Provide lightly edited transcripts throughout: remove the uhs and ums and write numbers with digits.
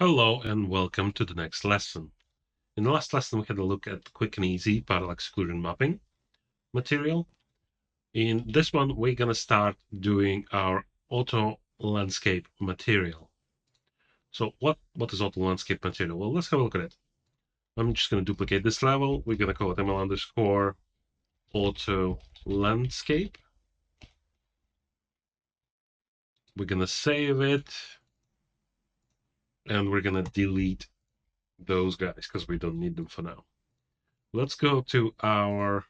Hello and welcome to the next lesson. In the last lesson, we had a look at quick and easy parallax exclusion mapping material. In this one, we're going to start doing our auto landscape material. So what is auto landscape material? Well, let's have a look at it. I'm just going to duplicate this level. We're going to call it ml underscore auto landscape. We're going to save it. And we're going to delete those guys because we don't need them for now. Let's go to our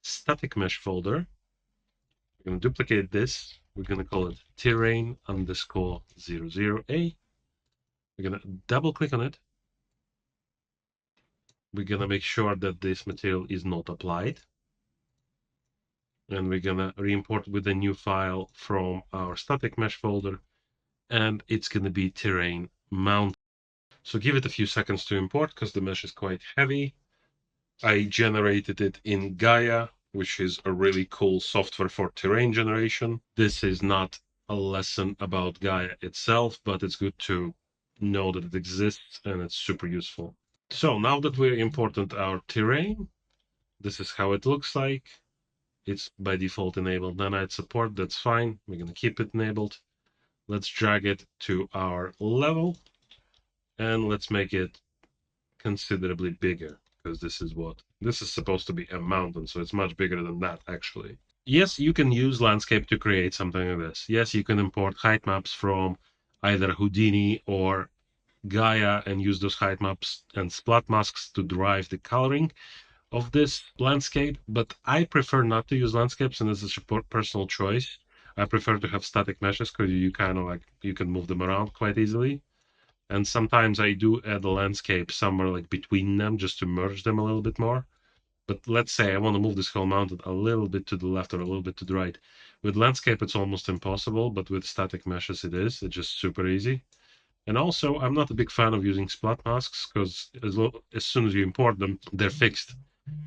static mesh folder. We're going to duplicate this. We're going to call it terrain underscore 00A. We're going to double click on it. We're going to make sure that this material is not applied. And we're going to re-import with a new file from our static mesh folder. And it's going to be terrain mount. So give it a few seconds to import because the mesh is quite heavy. I generated it in Gaia, which is a really cool software for terrain generation. This is not a lesson about Gaia itself, but it's good to know that it exists and it's super useful. So now that we imported our terrain, this is how it looks like. It's by default enabled nanite support. That's fine. We're going to keep it enabled. Let's drag it to our level and let's make it considerably bigger, because this is supposed to be a mountain, so it's much bigger than that actually. Yes, you can use landscape to create something like this. Yes, you can import height maps from either Houdini or Gaia and use those height maps and splat masks to derive the coloring of this landscape, but I prefer not to use landscapes, and this is a personal choice. I prefer to have static meshes because you kind of like you can move them around quite easily. And sometimes I do add a landscape somewhere like between them just to merge them a little bit more. But let's say I want to move this whole mountain a little bit to the left or a little bit to the right. With landscape, it's almost impossible, but with static meshes, it is. It's just super easy. And also, I'm not a big fan of using splat masks because as soon as you import them, they're fixed.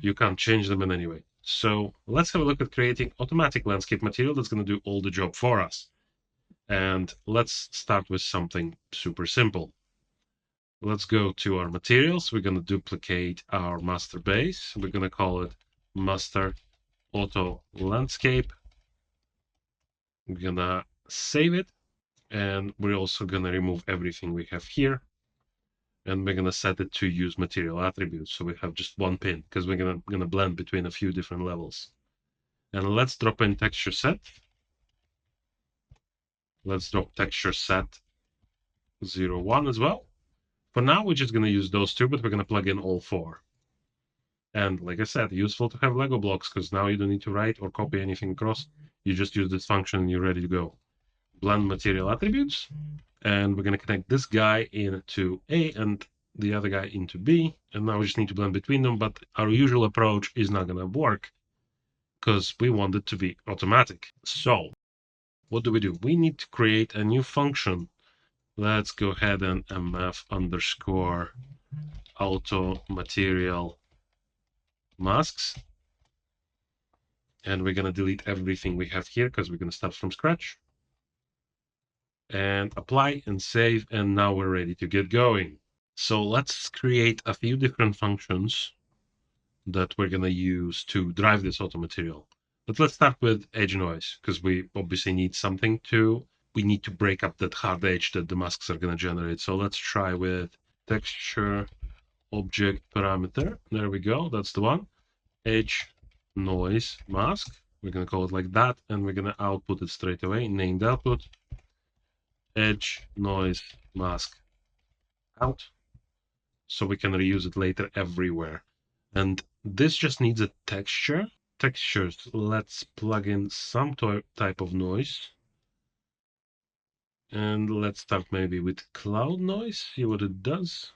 You can't change them in any way. So let's have a look at creating automatic landscape material that's going to do all the job for us. And let's start with something super simple. Let's go to our materials. We're going to duplicate our master base. We're going to call it master auto landscape. We're going to save it. And we're also going to remove everything we have here. And we're going to set it to use material attributes. So we have just one pin because we're going to blend between a few different levels. And let's drop in texture set. Let's drop texture set 01 as well. For now, we're just going to use those two, but we're going to plug in all four. And like I said, useful to have Lego blocks because now you don't need to write or copy anything across. You just use this function and you're ready to go. Blend material attributes. And we're going to connect this guy into A and the other guy into B. And now we just need to blend between them. But our usual approach is not going to work because we want it to be automatic. So what do? We need to create a new function. Let's go ahead and mf underscore auto material masks. And we're going to delete everything we have here because we're going to start from scratch. And apply and save. And now we're ready to get going. So let's create a few different functions that we're going to use to drive this auto material. But let's start with edge noise because we obviously need something we need to break up that hard edge that the masks are going to generate. So let's try with texture object parameter. There we go. That's the one. Edge noise mask. We're going to call it like that. And we're going to output it straight away. Named output. Edge noise mask out. So we can reuse it later everywhere. And this just needs a texture. Textures. Let's plug in some type of noise. And let's start maybe with cloud noise, see what it does.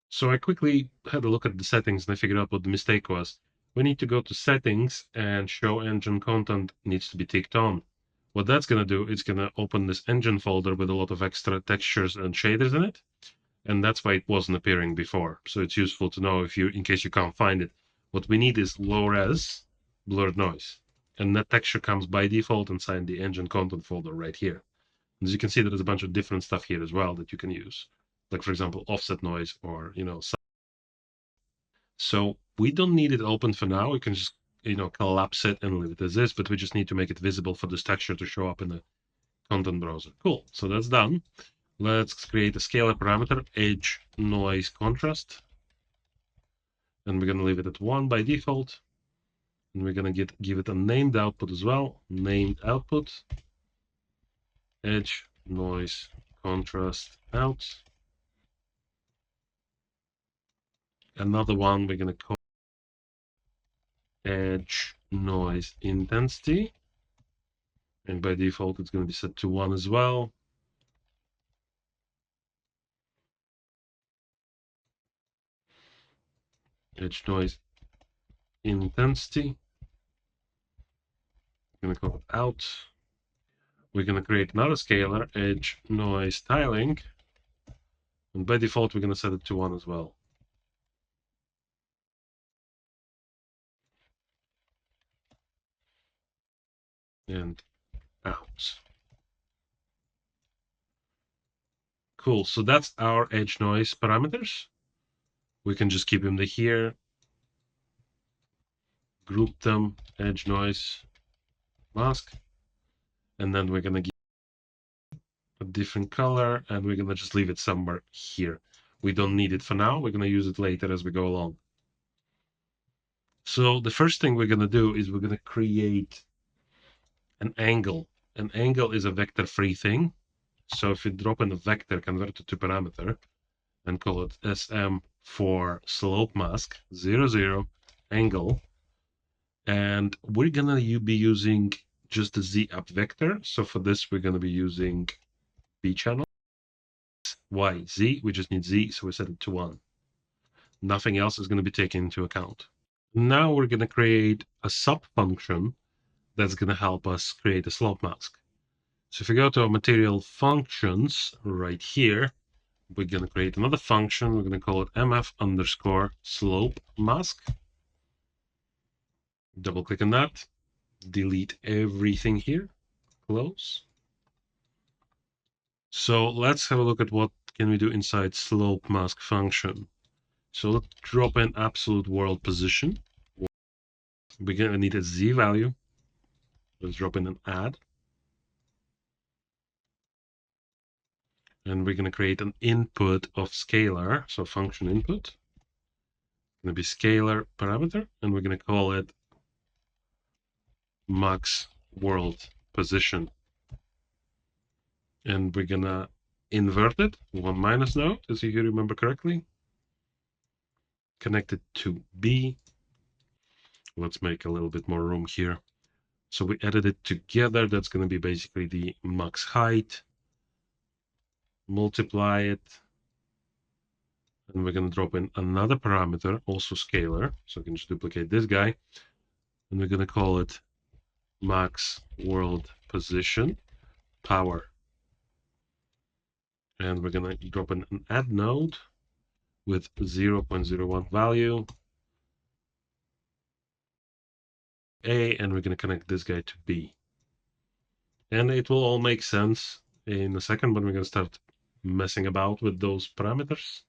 So I quickly had a look at the settings and I figured out what the mistake was. We need to go to settings and show engine content needs to be ticked on. What that's going to do, it's going to open this engine folder with a lot of extra textures and shaders in it. And that's why it wasn't appearing before. So it's useful to know in case you can't find it. What we need is low res blurred noise. And that texture comes by default inside the engine content folder right here. As you can see, there's a bunch of different stuff here as well that you can use. like for example, offset noise or, so we don't need it open for now. We can just, collapse it and leave it as is, but we just need to make it visible for this texture to show up in the content browser. Cool. So that's done. Let's create a scalar parameter, edge noise contrast. And we're going to leave it at 1 by default. And we're going to give it a named output as well. Named output, edge noise contrast out. Another one we're going to call edge noise intensity. And by default, it's going to be set to 1 as well. Edge noise intensity. I'm going to call it out. We're going to create another scalar, edge noise tiling. And by default, we're going to set it to 1 as well. And out. Cool. So that's our edge noise parameters. We can just keep them here, group them, edge noise mask, and then we're going to give a different color, and we're going to just leave it somewhere here. We don't need it for now. We're going to use it later as we go along. So the first thing we're going to do is we're going to create an angle. An angle is a vector-free thing. So if you drop in a vector, convert it to parameter, and call it SM for slope mask, 0, 0, angle, and we're going to be using just the Z up vector. So for this, we're going to be using B channel. Y, Z, we just need Z, so we set it to 1. Nothing else is going to be taken into account. Now we're going to create a sub-function that's going to help us create a slope mask. So if we go to our material functions right here, we're going to create another function. We're going to call it mf underscore slope mask. Double click on that. Delete everything here. Close. So let's have a look at what can we do inside slope mask function. So let's drop in absolute world position. We're going to need a Z value. Let's drop in an add. And we're going to create an input of scalar, so function input. It's going to be scalar parameter, and we're going to call it max world position. And we're going to invert it, 1 minus node, as you remember correctly. Connect it to B. Let's make a little bit more room here. So we added it together. That's going to be basically the max height. Multiply it. And we're going to drop in another parameter, also scalar. So we can just duplicate this guy. And we're going to call it max world position power. And we're going to drop in an add node with 0.01 value. A, and we're going to connect this guy to B. And it will all make sense in a second, but we're going to start messing about with those parameters.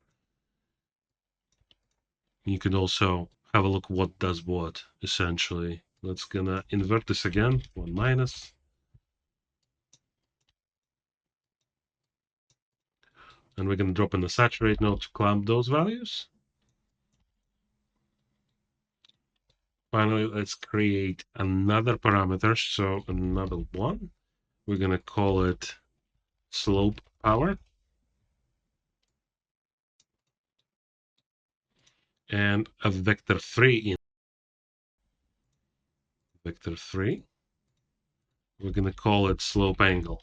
You can also have a look what does what, essentially. Let's gonna invert this again, 1 minus. And we're gonna drop in the saturate node to clamp those values. Finally, let's create another parameter, so another one. We're going to call it slope power. And a vector 3 in vector 3. We're going to call it slope angle.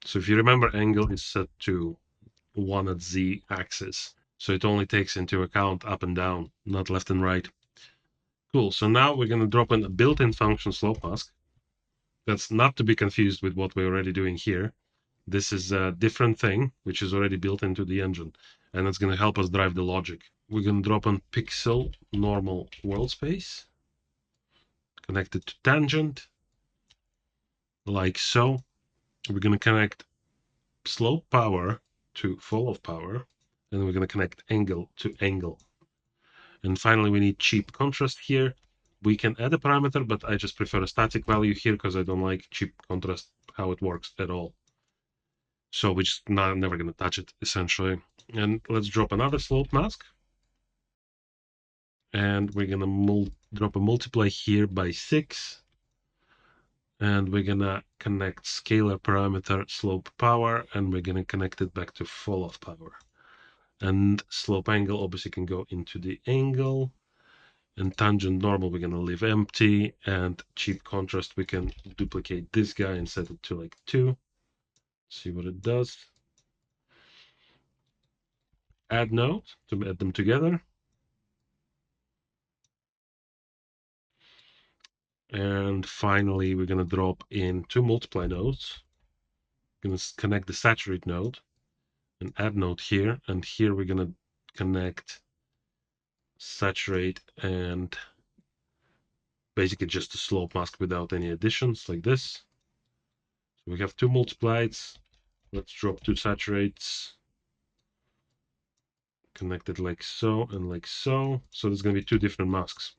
So if you remember, angle is set to 1 at Z axis. So it only takes into account up and down, not left and right. Cool. So now we're going to drop in a built-in function slope mask. That's not to be confused with what we're already doing here. This is a different thing, which is already built into the engine. And it's going to help us drive the logic. We're going to drop on pixel normal world space. Connect it to tangent. Like so. We're going to connect slope power to fall off power. And we're going to connect angle to angle. And finally, we need cheap contrast here. We can add a parameter, but I just prefer a static value here because I don't like cheap contrast, how it works at all. So we're just never going to touch it, essentially. And let's drop another slope mask. And we're going to drop a multiply here by 6. And we're going to connect scalar parameter slope power, and we're going to connect it back to fall off power. And slope angle obviously can go into the angle. And tangent normal, we're going to leave empty. And cheap contrast, we can duplicate this guy and set it to like 2. See what it does. Add node to add them together. And finally, we're going to drop in 2 multiply nodes. We're going to connect the saturate node and add node here. And here we're going to connect saturate and basically just a slope mask without any additions like this. So we have 2 multiplieds. Let's drop 2 saturates. Connect it like so and like so. So there's going to be 2 different masks.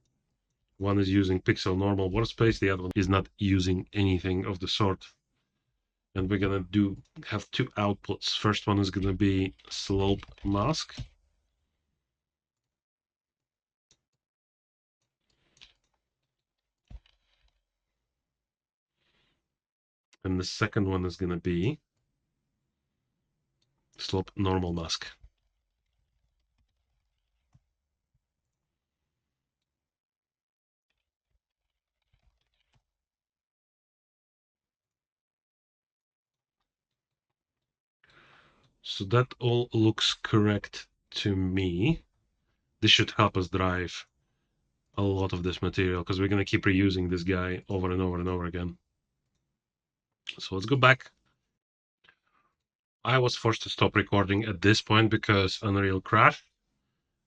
One is using pixel normal workspace. The other one is not using anything of the sort. And we're going to have 2 outputs. First one is going to be slope mask. And the second one is going to be slope normal mask. So that all looks correct to me. This should help us drive a lot of this material because we're going to keep reusing this guy over and over and over again. So let's go back. I was forced to stop recording at this point because Unreal crashed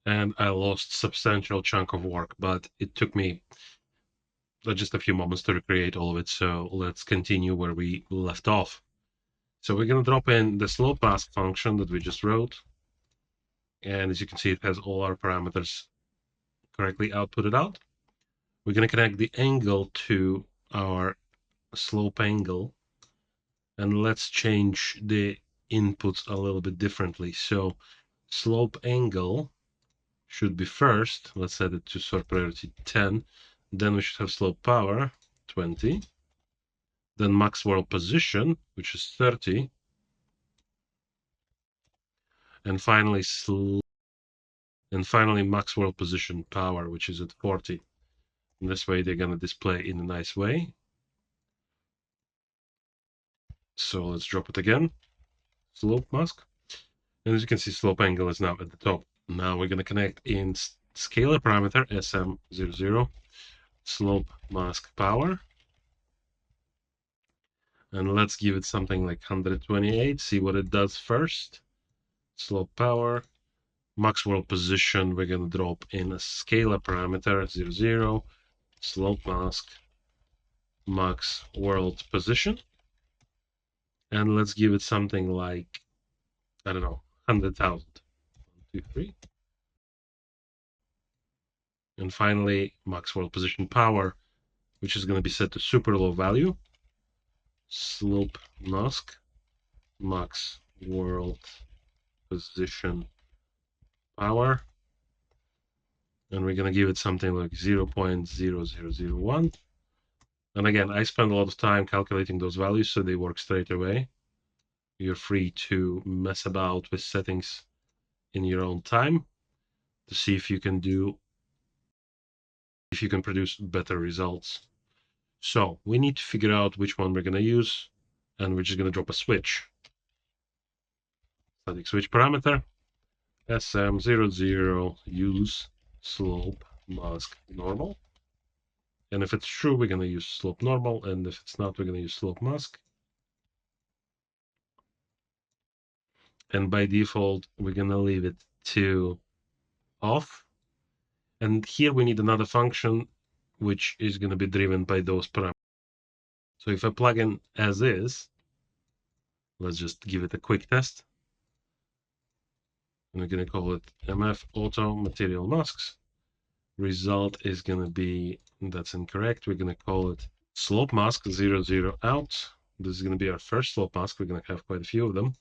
and I lost substantial chunk of work, but it took me just a few moments to recreate all of it. So let's continue where we left off. So we're going to drop in the slope mask function that we just wrote. And as you can see, it has all our parameters correctly outputted out. We're going to connect the angle to our slope angle. And let's change the inputs a little bit differently. So slope angle should be first. Let's set it to sort priority 10. Then we should have slope power 20. Then max world position, which is 30. And finally max world position power, which is at 40. And this way they're going to display in a nice way. So let's drop it again. Slope mask. And as you can see, slope angle is now at the top. Now we're going to connect in scalar parameter SM00 slope mask power. And let's give it something like 128. See what it does first. Slope power. Max world position, we're going to drop in a scalar parameter 00 slope mask max world position. And let's give it something like, I don't know, 100,000. 1, 2, 3. And finally, max world position power, which is going to be set to super low value. Slope mask max world position power. And we're going to give it something like 0.0001. And again, I spend a lot of time calculating those values so they work straight away. You're free to mess about with settings in your own time to see if you can produce better results. So we need to figure out which one we're going to use, and we're just going to drop a switch. Static switch parameter SM00 use slope mask normal. And if it's true, we're going to use slope normal, and if it's not, we're going to use slope mask. And by default, we're going to leave it to off. And here we need another function, which is going to be driven by those parameters. So if I plug in as is, let's just give it a quick test. And we're going to call it MF Auto Material Masks. Result is going to be, that's incorrect. We're going to call it Slope Mask 00 out. This is going to be our first slope mask. We're going to have quite a few of them.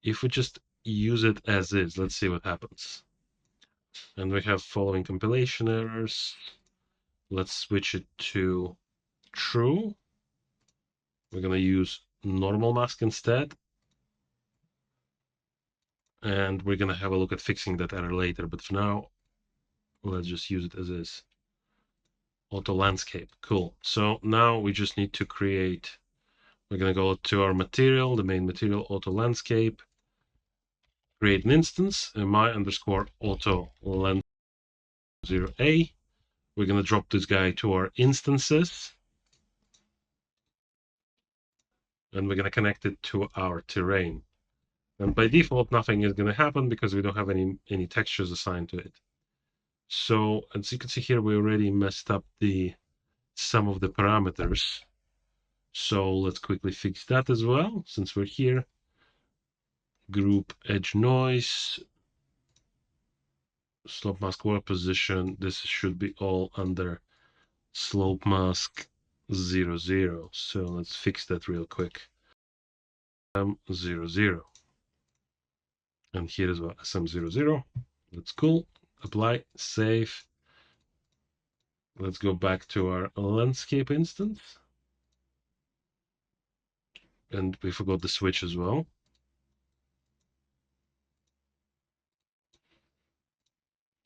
If we just use it as is, let's see what happens. And we have following compilation errors. Let's switch it to true. We're going to use normal mask instead. And we're going to have a look at fixing that error later. But for now, let's just use it as is. Auto landscape. Cool. So now we just need to create, we're going to go to our material, the main material, auto landscape, create an instance, my underscore auto land 0a. We're going to drop this guy to our instances. And we're going to connect it to our terrain. And by default, nothing is going to happen because we don't have any textures assigned to it. So as you can see here, we already messed up some of the parameters. So let's quickly fix that as well, since we're here. Group edge noise, slope mask warp position. This should be all under slope mask 00. So let's fix that real quick. 00. And here as well, SM00. That's cool. Apply, save. Let's go back to our landscape instance. And we forgot the switch as well.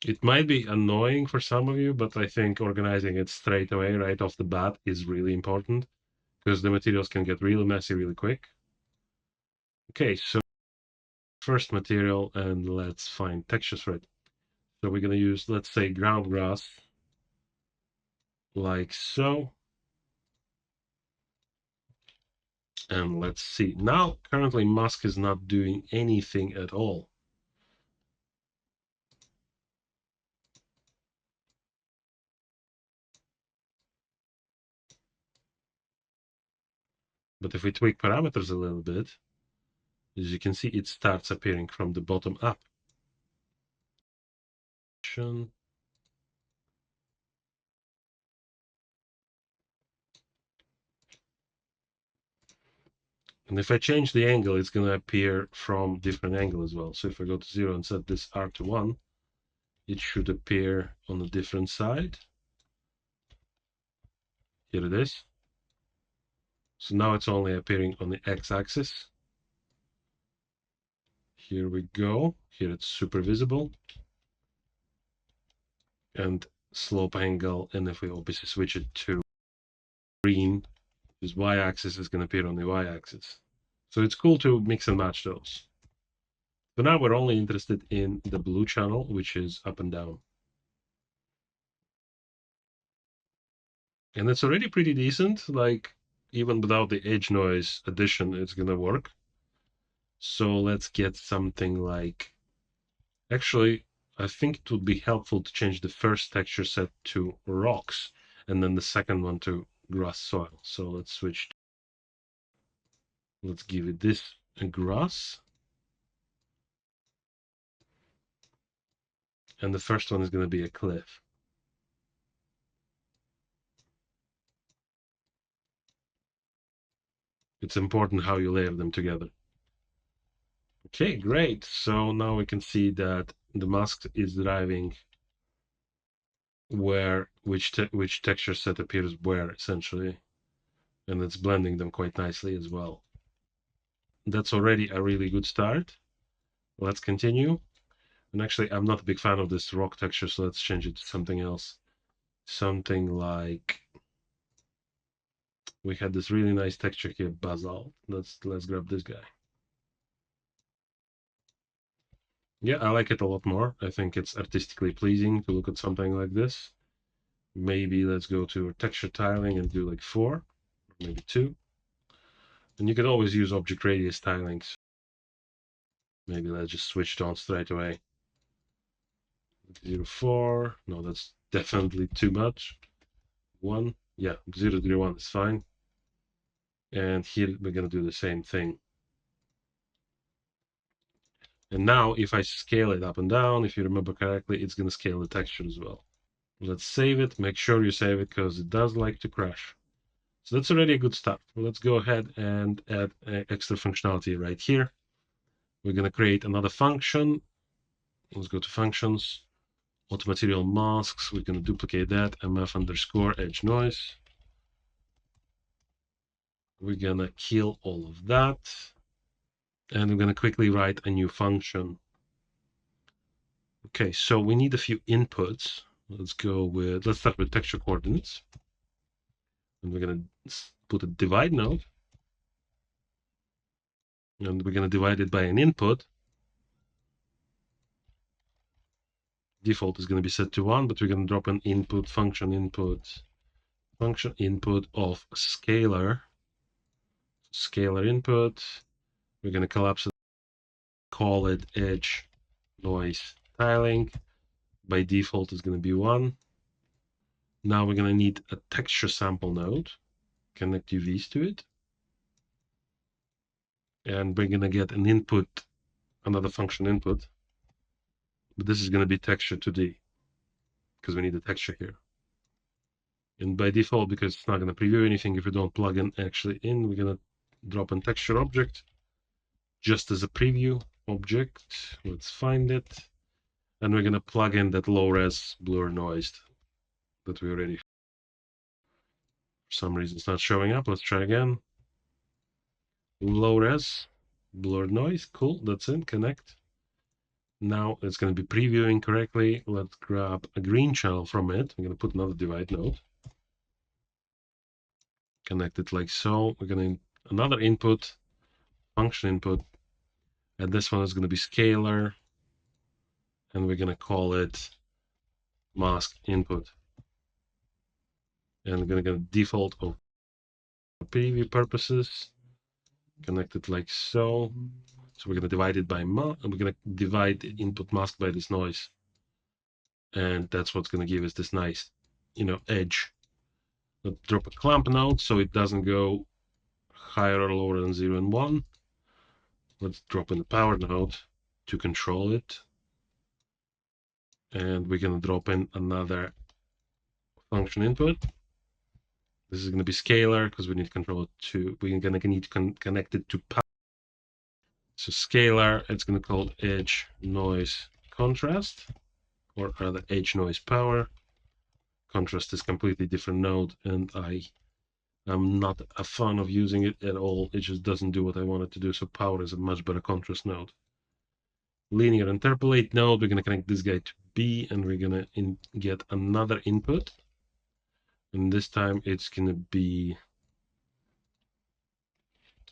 It might be annoying for some of you, but I think organizing it straight away, right off the bat, is really important because the materials can get really messy really quick. Okay, so first material, and let's find textures for it. So we're going to use, let's say, ground grass, like so. And let's see. Now, currently, mask is not doing anything at all. But if we tweak parameters a little bit, as you can see, it starts appearing from the bottom up. And if I change the angle, it's going to appear from different angle as well. So if I go to 0 and set this R to 1, it should appear on a different side. Here it is. So now it's only appearing on the x-axis. Here we go. Here it's super visible. And slope angle. And if we obviously switch it to green, this y-axis is going to appear on the y-axis. So it's cool to mix and match those. So now we're only interested in the blue channel, which is up and down. And it's already pretty decent. Like, even without the edge noise addition, it's going to work. So let's get something like, actually, I think it would be helpful to change the first texture set to rocks and then the second one to grass soil. So let's switch. Let's give it this a grass. And the first one is going to be a cliff. It's important how you layer them together. Okay, great. So now we can see that the mask is driving where which texture set appears where, essentially, and it's blending them quite nicely as well. That's already a really good start. Let's continue. And actually, I'm not a big fan of this rock texture, so let's change it to something else. Something like, we had this really nice texture here, basalt. Let's grab this guy. Yeah, I like it a lot more. I think it's artistically pleasing to look at something like this. Maybe let's go to texture tiling and do like 4, maybe 2. And you can always use object radius tiling. So maybe let's just switch it on straight away. 0.4. No, that's definitely too much. 1. Yeah, 0.01 is fine. And here we're going to do the same thing. And now if I scale it up and down, if you remember correctly, it's going to scale the texture as well. Let's save it. Make sure you save it because it does like to crash. So that's already a good start. Well, let's go ahead and add extra functionality right here. We're going to create another function. Let's go to functions, auto material masks. We're going to duplicate that, mf underscore edge noise. We're going to kill all of that. And we're going to quickly write a new function. Okay, so we need a few inputs. Let's start with texture coordinates. And we're going to put a divide node. And we're going to divide it by an input. Default is going to be set to 1, but we're going to drop an input function input of scalar input. We're going to collapse it, call it edge noise tiling. By default is going to be 1. Now we're going to need a texture sample node, connect UVs to it, and we're going to get an input, another function input, but this is going to be texture 2D because we need a texture here. And by default, because it's not going to preview anything if we don't plug in actually in, we're going to drop in texture object just as a preview object. Let's find it. And we're going to plug in that low res blur noise that we already. For some reason, it's not showing up. Let's try again. Low res blur noise. Cool. That's it. Connect. Now it's going to be previewing correctly. Let's grab a green channel from it. I'm going to put another divide node. Connect it like so. We're going to another input, function input, and this one is going to be scalar, and we're going to call it mask input. And we're going to get default of preview purposes. Connect it like so. So we're going to divide it by we're going to divide the input mask by this noise, and that's what's going to give us this nice, edge. Let's drop a clamp node so it doesn't go higher or lower than 0 and 1. Let's drop in the power node to control it. And we're going to drop in another function input. This is going to be scalar because we need to control it to, we're going to need to connect it to power. So scalar, it's going to call edge noise contrast, or rather edge noise power. Contrast is completely different node, and I'm not a fan of using it at all. It just doesn't do what I want it to do. So power is a much better contrast node. Linear interpolate node, we're going to connect this guy to B, and we're going to get another input. And this time it's going to be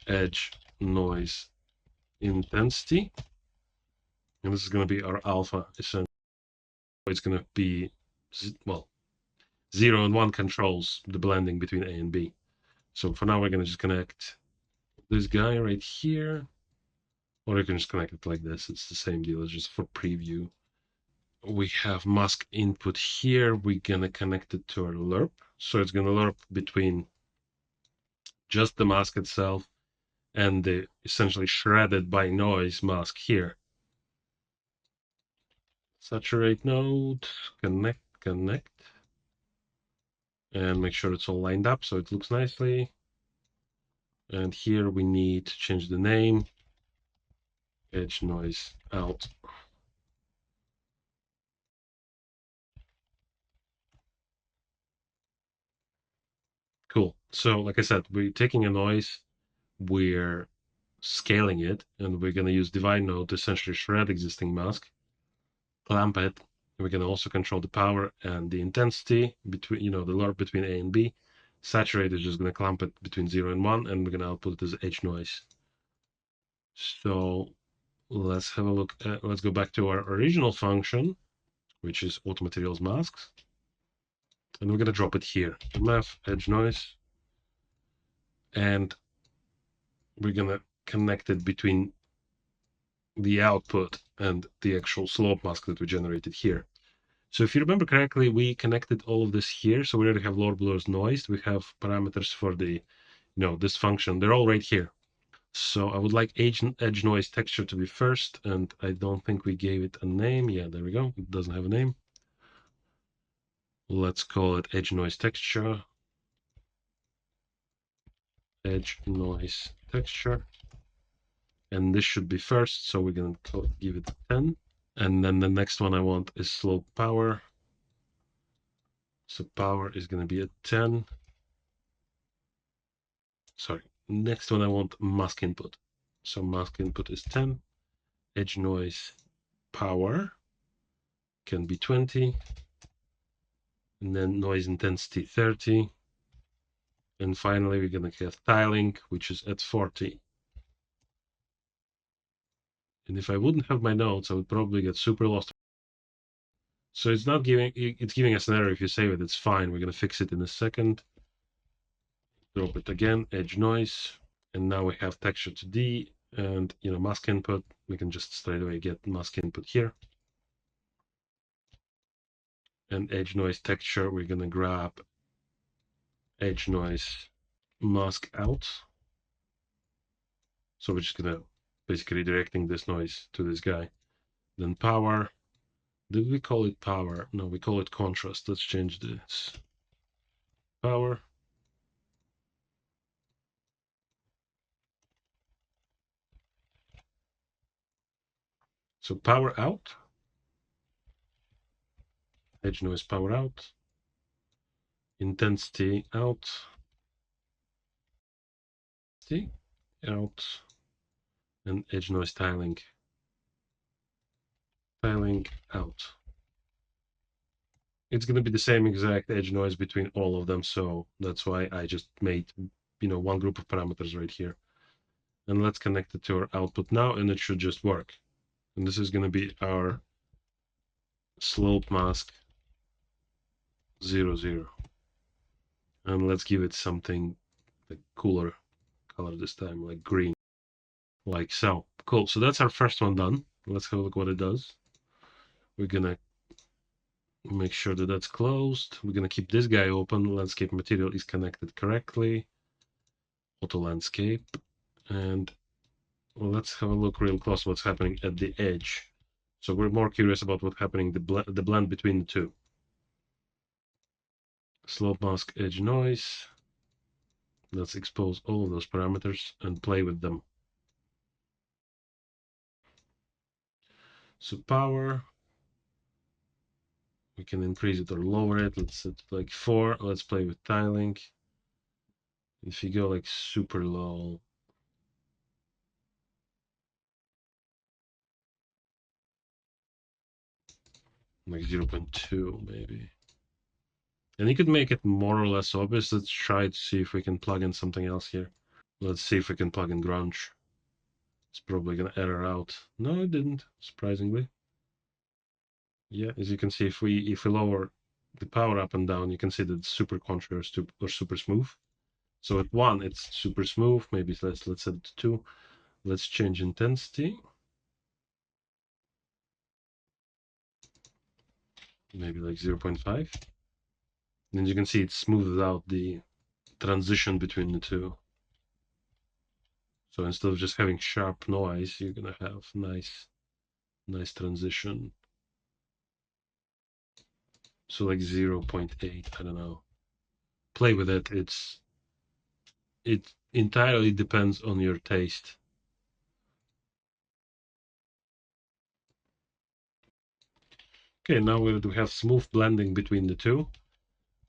edge noise intensity. And this is going to be our alpha. Essentially, it's going to be, well, 0 and 1 controls the blending between A and B. So for now, we're going to just connect this guy right here. Or you can just connect it like this. It's the same deal. It's just for preview. We have mask input here. We're going to connect it to our lerp. So it's going to lerp between just the mask itself and the essentially shredded by noise mask here. Saturate node, connect, and make sure it's all lined up so it looks nicely. And here we need to change the name, edge noise out. Cool. So like I said, we're taking a noise, we're scaling it, and we're going to use divide node to essentially shred existing mask, clamp it. We're going to also control the power and the intensity between, the lerp between A and B. Saturate is just going to clamp it between 0 and 1, and we're going to output it as edge noise. So let's have a look at, let's go back to our original function, which is auto materials masks. And we're going to drop it here, mf edge noise. And we're going to connect it between the output and the actual slope mask that we generated here. So if you remember correctly, we connected all of this here. So we already have lower blur's noise. We have parameters for the, this function. They're all right here. So I would like edge noise texture to be first, and I don't think we gave it a name. Yeah, there we go. It doesn't have a name. Let's call it edge noise texture. Edge noise texture. And this should be first, so we're going to give it 10. And then the next one I want is slope power. So power is going to be at 10. Sorry, next one I want mask input. So mask input is 10. Edge noise power can be 20. And then noise intensity 30. And finally, we're going to have tiling, which is at 40. And if I wouldn't have my notes, I would probably get super lost. So it's not giving, it's giving us an error. If you save it, it's fine. We're going to fix it in a second. Drop it again, edge noise. And now we have texture to D and, mask input. We can just straight away get mask input here. And edge noise texture, we're going to grab edge noise mask out. So we're just going to basically redirecting this noise to this guy. Then power. Did we call it power? No, we call it contrast. Let's change this. Power. So power out. Edge noise power out. Intensity out. Out. And edge noise tiling. Tiling out. It's going to be the same exact edge noise between all of them, so that's why I just made, one group of parameters right here. And let's connect it to our output now, and it should just work. And this is going to be our slope mask 0, 0. And let's give it something like cooler color this time, like green, like so. Cool. So that's our first one done. Let's have a look what it does. We're going to make sure that that's closed. We're going to keep this guy open. Landscape material is connected correctly. Auto landscape. And let's have a look real close what's happening at the edge. So we're more curious about what's happening, the blend between the two. Slope mask edge noise. Let's expose all of those parameters and play with them. So power, we can increase it or lower it. Let's set like 4. Let's play with tiling. If you go like super low, like 0.2 maybe. And you could make it more or less obvious. Let's try to see if we can plug in something else here. Let's see if we can plug in grunge. It's probably gonna error out. No, it didn't, surprisingly. Yeah, as you can see, if we lower the power up and down, you can see that it's super contrast or super smooth. So at 1, it's super smooth. Maybe let's set it to 2. Let's change intensity. Maybe like 0.5. And you can see it smoothed out the transition between the two. So instead of just having sharp noise, you're gonna have nice transition. So like 0.8, I don't know. Play with it. It entirely depends on your taste. Okay, now we have smooth blending between the two.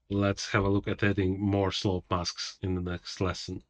Let's have a look at adding more slope masks in the next lesson.